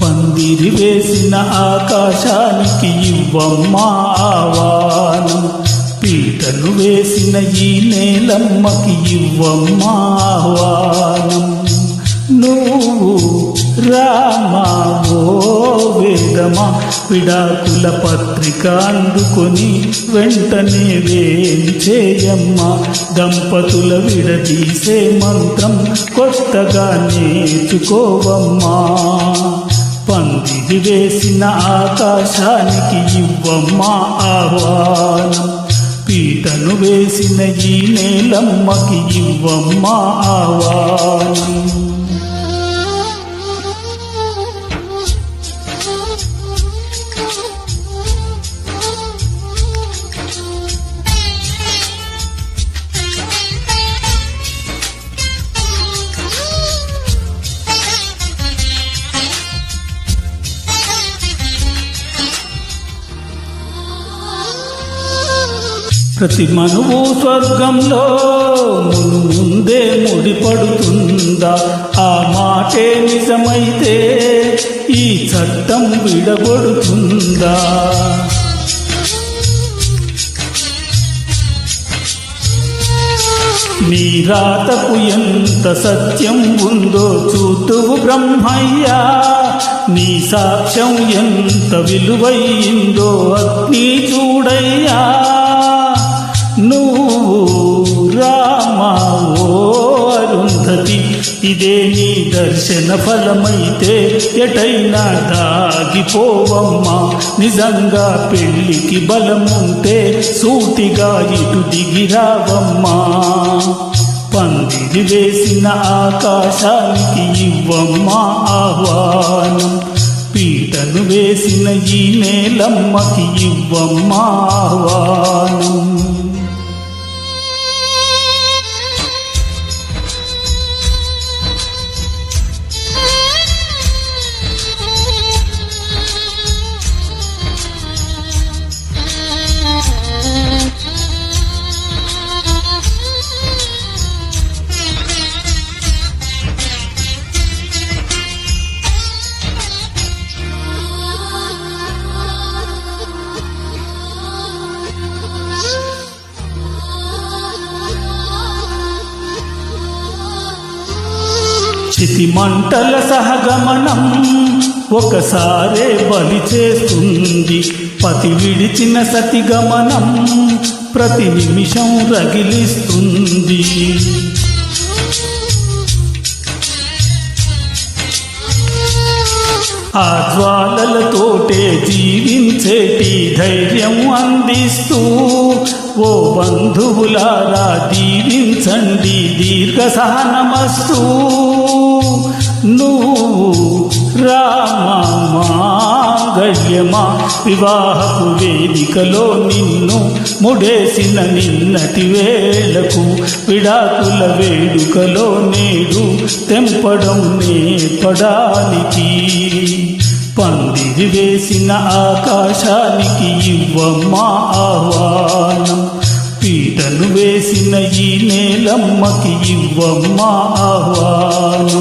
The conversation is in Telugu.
పందిరి వేసిన ఆకాశానికి ఇవ్వమ్మా ఆహ్వానం, పీటలు వేసిన ఈ నేలమ్మకి ఇవ్వమ్మా ఆహ్వానం. నువ్వు రామా ఓ వేదమా, విడాకుల పత్రిక అందుకొని వెంటనే వేంచేయమ్మా, దంపతుల విడదీసే మంత్రం కొత్తగా నేర్చుకోవమ్మా. పందిరి వేసిన ఆకాశానికి ఇవ్వమ్మా ఆహ్వానం, పీటను వేసిన ఈ నేలమ్మకి ఇవ్వమ్మా ఆహ్వానం. ప్రతి మనువు స్వర్గంలో ముందే ముడిపడుతుందా? ఆ మాటే నిజమైతే ఈ చట్టం విడగొడుతుందా? నీ రాతకు ఎంత సత్యం ఉందో చూతువు బ్రహ్మయ్యా, నీ సాక్ష్యం ఎంత విలువైందో అగ్ని చూడయ్యా. నువ్వు రామా ఓ అరుంధతి, ఇదే నీ దర్శన ఫలమైతే ఎటైనా దాగిపోవమ్మా. నిజంగా పెళ్లికి బలముంటే సూటిగా ఇటు దిగిరావమ్మా. పందిరి వేసిన ఆకాశానికి ఇవ్వమ్మా ఆహ్వానం, పీటను వేసిన ఈ నేలమ్మకి ఇవ్వమ్మా ఆహ్వానం. చితి మంటల సహగమనం ఒకసారే బలి చేస్తుంది, పతి విడిచిన సతిగమనం ప్రతి నిమిషం రగిలిస్తుంది. ఆ జ్వాలలతోటే జీవించేటి ధైర్యం అందిస్తూ ఓ బంధువులారా దీవించండి దీర్ఘ సహనమస్తు. నువ్వు రామా మాంగళ్యమా, వివాహపు వేదికలో నిన్ను ముడేసిన నిన్నటి వేళకు విడాకుల వేడుకలో నేడు తెంపడం నేర్పడానికి. పందిరి వేసిన ఆకాశానికి ఇవ్వమ్మా ఆహ్వానం, పీటను వేసిన ఈ నేలమ్మకి ఇవ్వమ్మా ఆహ్వానం.